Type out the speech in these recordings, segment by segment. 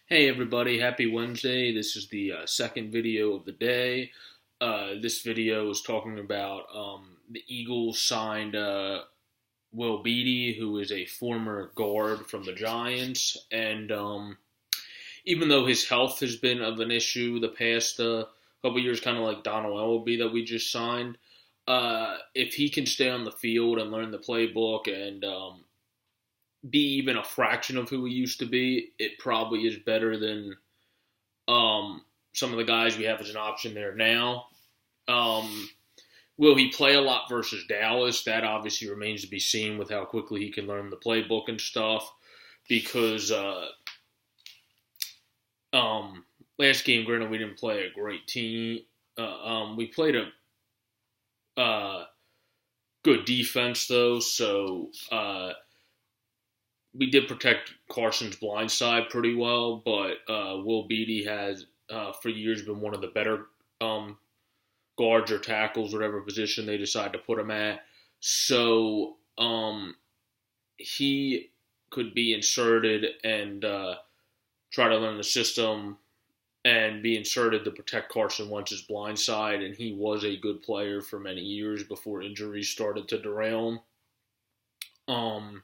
Hey everybody, happy Wednesday. This is the second video of the day. This video is talking about the Eagles signed Will Beatty, who is a former guard from the Giants. And even though his health has been of an issue the past couple years, kind of like Donald Ellerbe that we just signed, if he can stay on the field and learn the playbook and be even a fraction of who he used to be, it probably is better than some of the guys we have as an option there now. Um, will he play a lot versus Dallas? That obviously remains to be seen with how quickly he can learn the playbook and stuff. Because last game, granted, we didn't play a great team. We played a good defense though, so we did protect Carson's blind side pretty well. But Will Beatty has for years been one of the better guards or tackles, whatever position they decide to put him at. So he could be inserted and try to learn the system and be inserted to protect Carson Wentz's blind side. And he was a good player for many years before injuries started to derail him.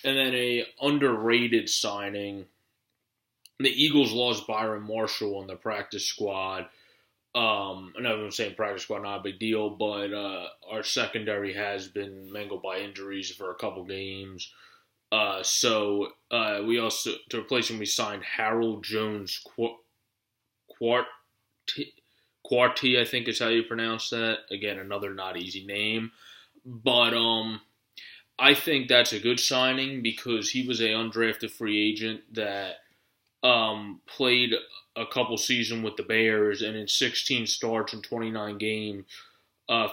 And then a underrated signing. The Eagles lost Byron Marshall on the practice squad. I know I'm saying practice squad, not a big deal, but our secondary has been mangled by injuries for a couple games. So we also, to replace him, we signed Harold Jones Quarty, I think is how you pronounce that. Again, another not easy name. But I think that's a good signing because he was a undrafted free agent that played a couple seasons with the Bears, and in 16 starts and 29 games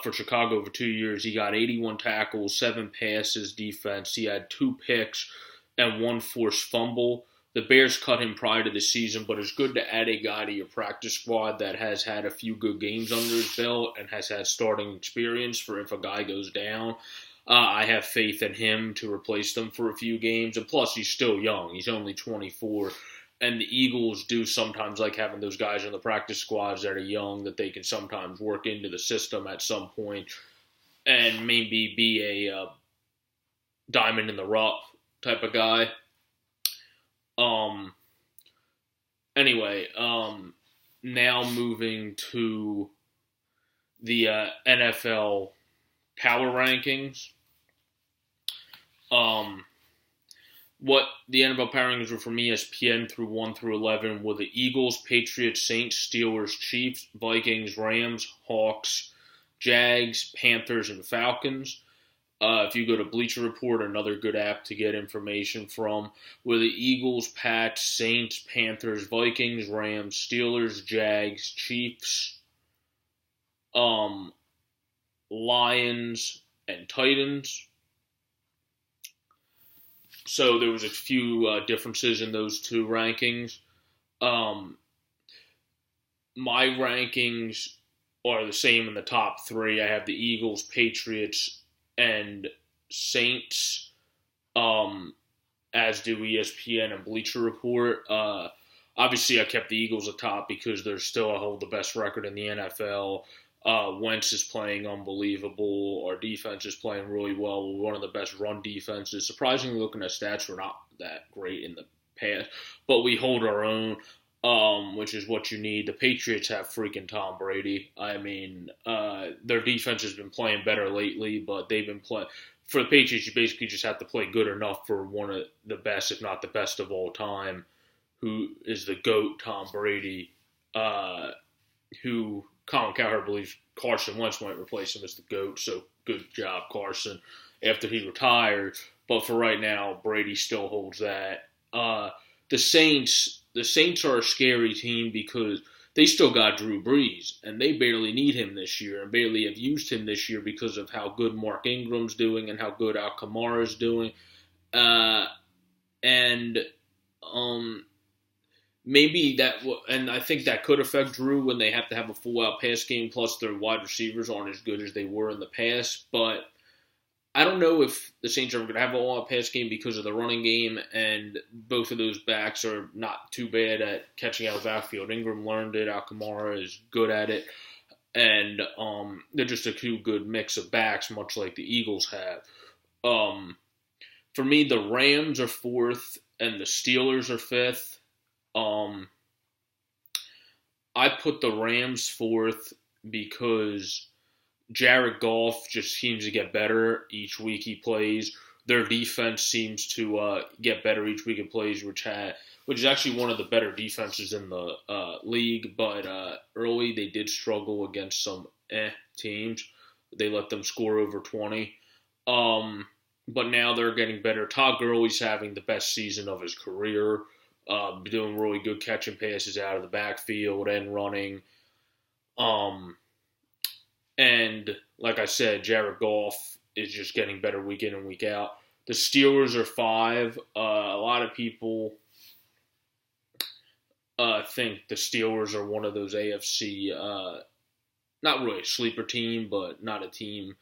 for Chicago for 2 years, he got 81 tackles, 7 passes defense. He had 2 picks and 1 forced fumble. The Bears cut him prior to the season, but it's good to add a guy to your practice squad that has had a few good games under his belt and has had starting experience for if a guy goes down. I have faith in him to replace them for a few games. And plus, he's still young. He's only 24. And the Eagles do sometimes like having those guys on the practice squads that are young that they can sometimes work into the system at some point and maybe be a diamond in the rough type of guy. Anyway, now moving to the NFL power rankings. What the NFL power rankings were from ESPN through 1 through 11 were the Eagles, Patriots, Saints, Steelers, Chiefs, Vikings, Rams, Hawks, Jags, Panthers, and Falcons. If you go to Bleacher Report, another good app to get information from, were the Eagles, Pats, Saints, Panthers, Vikings, Rams, Steelers, Jags, Chiefs, Lions, and Titans. So there was a few differences in those two rankings. My rankings are the same in the top 3. I have the Eagles, Patriots, and Saints, as do ESPN and Bleacher Report. Obviously, I kept the Eagles atop because they're still hold the best record in the NFL. Wentz is playing unbelievable. Our defense is playing really well. We're one of the best run defenses. Surprisingly, looking at stats, we're not that great in the past, but we hold our own, which is what you need. The Patriots have freaking Tom Brady. I mean, their defense has been playing better lately, but they've been playing. For the Patriots, you basically just have to play good enough for one of the best, if not the best of all time, who is the GOAT, Tom Brady, who Colin Cowherd believes Carson Wentz might replace him as the GOAT, so good job, Carson, after he retired. But for right now, Brady still holds that. The Saints are a scary team because they still got Drew Brees, and they barely need him this year and barely have used him this year because of how good Mark Ingram's doing and how good Al Kamara's doing. Maybe that, and I think that could affect Drew when they have to have a full-out pass game, plus their wide receivers aren't as good as they were in the past. But I don't know if the Saints are going to have a all-out pass game because of the running game, and both of those backs are not too bad at catching out of the backfield. Ingram learned it. Alkamara is good at it. And they're just a too good mix of backs, much like the Eagles have. For me, the Rams are fourth and the Steelers are fifth. I put the Rams fourth because Jared Goff just seems to get better each week he plays. Their defense seems to get better each week it plays, which is actually one of the better defenses in the league. But early they did struggle against some teams. They let them score over 20. But now they're getting better. Todd Gurley's having the best season of his career. Doing really good catching passes out of the backfield and running. And like I said, Jared Goff is just getting better week in and week out. The Steelers are 5. A lot of people think the Steelers are one of those AFC, not really a sleeper team, but not a team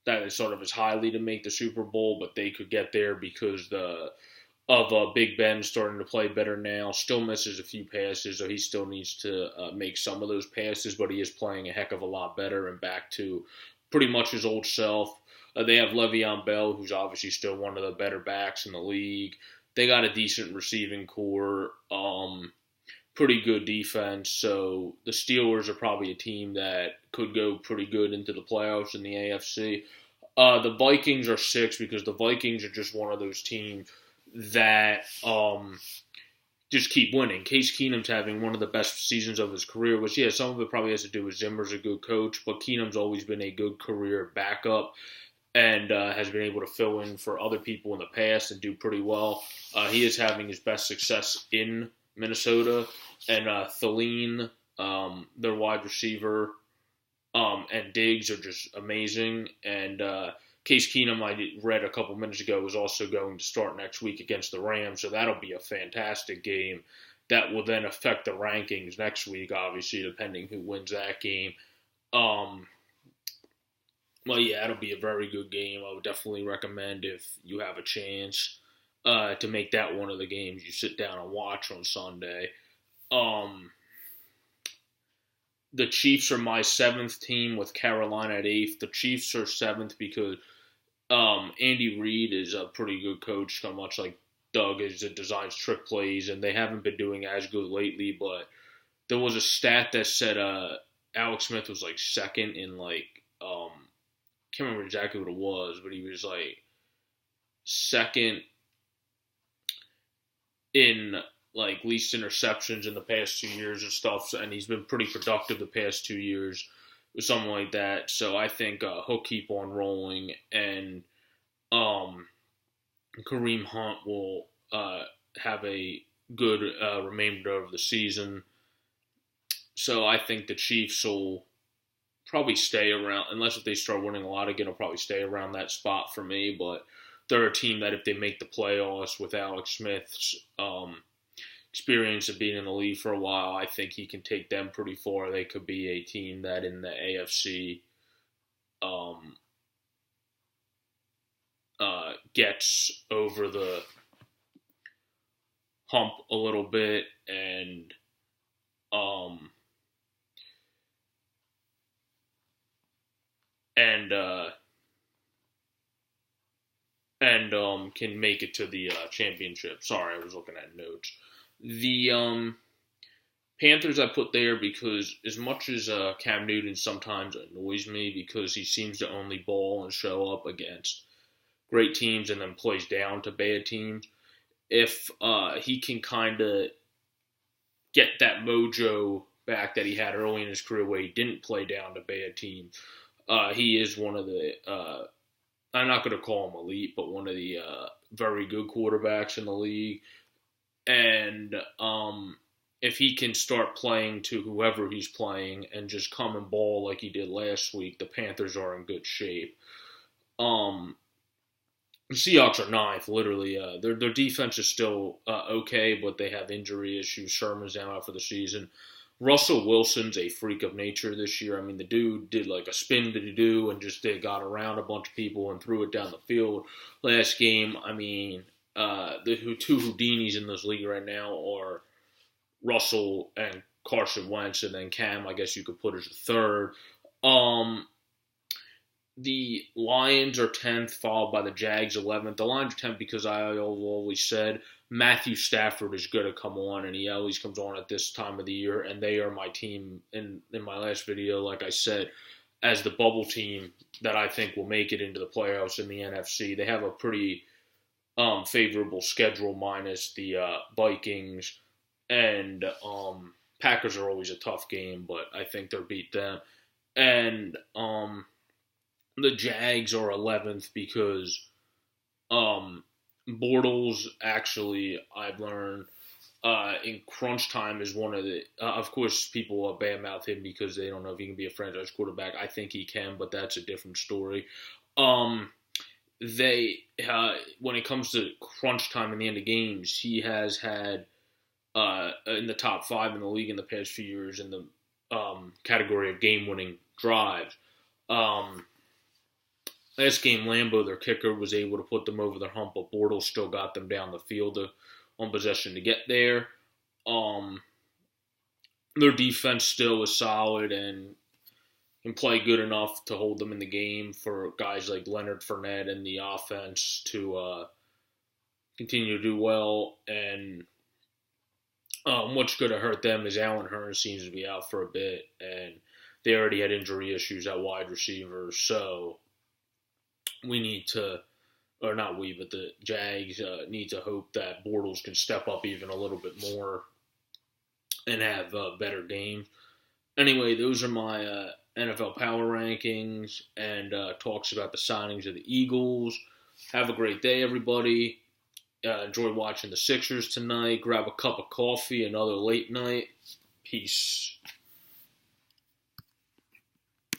that is sort of as highly to make the Super Bowl, but they could get there because of Big Ben starting to play better now. Still misses a few passes, so he still needs to make some of those passes, but he is playing a heck of a lot better and back to pretty much his old self. They have Le'Veon Bell, who's obviously still one of the better backs in the league. They got a decent receiving core, pretty good defense, so the Steelers are probably a team that could go pretty good into the playoffs in the AFC. The Vikings are 6 because the Vikings are just one of those teams that just keep winning. Case Keenum's having one of the best seasons of his career, which, yeah, some of it probably has to do with Zimmer's a good coach, but Keenum's always been a good career backup and has been able to fill in for other people in the past and do pretty well. He is having his best success in Minnesota, and Thielen, their wide receiver, and Diggs are just amazing, and Case Keenum, I read a couple minutes ago, is also going to start next week against the Rams, so that'll be a fantastic game. That will then affect the rankings next week, obviously, depending who wins that game. Well, yeah, it'll be a very good game. I would definitely recommend if you have a chance to make that one of the games you sit down and watch on Sunday. The Chiefs are my 7th team with Carolina at 8th. The Chiefs are 7th because Andy Reid is a pretty good coach, so much like Doug is that designs trick plays, and they haven't been doing as good lately, but there was a stat that said Alex Smith was like second in can't remember exactly what it was, but he was like second in least interceptions in the past 2 years and stuff, and he's been pretty productive the past 2 years or something like that. So I think he'll keep on rolling, and Kareem Hunt will have a good remainder of the season. So I think the Chiefs will probably stay around, unless if they start winning a lot again, it'll probably stay around that spot for me. But they're a team that if they make the playoffs with Alex Smith's experience of being in the league for a while, I think he can take them pretty far. They could be a team that in the AFC gets over the hump a little bit and can make it to the championship. Sorry, I was looking at notes. The Panthers I put there because as much as Cam Newton sometimes annoys me because he seems to only ball and show up against great teams and then plays down to bad teams, if he can kind of get that mojo back that he had early in his career where he didn't play down to bad teams, he is one of the, I'm not going to call him elite, but one of the very good quarterbacks in the league. And if he can start playing to whoever he's playing and just come and ball like he did last week, the Panthers are in good shape. The Seahawks are 9th, literally. Their defense is still okay, but they have injury issues. Sherman's now out for the season. Russell Wilson's a freak of nature this year. I mean, the dude did like a spin to do and just got around a bunch of people and threw it down the field last game. I mean, the two Houdinis in this league right now are Russell and Carson Wentz, and then Cam, I guess you could put as a third. The Lions are 10th, followed by the Jags 11th. The Lions are 10th because I always said Matthew Stafford is going to come on, and he always comes on at this time of the year, and they are my team. In my last video, like I said, as the bubble team that I think will make it into the playoffs in the NFC. They have a pretty favorable schedule minus the Vikings, and Packers are always a tough game, but I think they'll beat them. And the Jags are 11th because Bortles, actually, I've learned, in crunch time is one of the of course, people badmouth him because they don't know if he can be a franchise quarterback. I think he can, but that's a different story. They when it comes to crunch time in the end of games, he has had in the top 5 in the league in the past few years in the category of game-winning drives. Last game, Lambeau, their kicker, was able to put them over their hump, but Bortles still got them down the field on possession to get there. Their defense still is solid and can play good enough to hold them in the game for guys like Leonard Fournette and the offense to continue to do well. And what's going to hurt them is Allen Hurns seems to be out for a bit, and they already had injury issues at wide receiver, so we need to, or not we, but the Jags need to hope that Bortles can step up even a little bit more and have better games. Anyway, those are my NFL power rankings and talks about the signings of the Eagles. Have a great day, everybody. Enjoy watching the Sixers tonight. Grab a cup of coffee, another late night. Peace.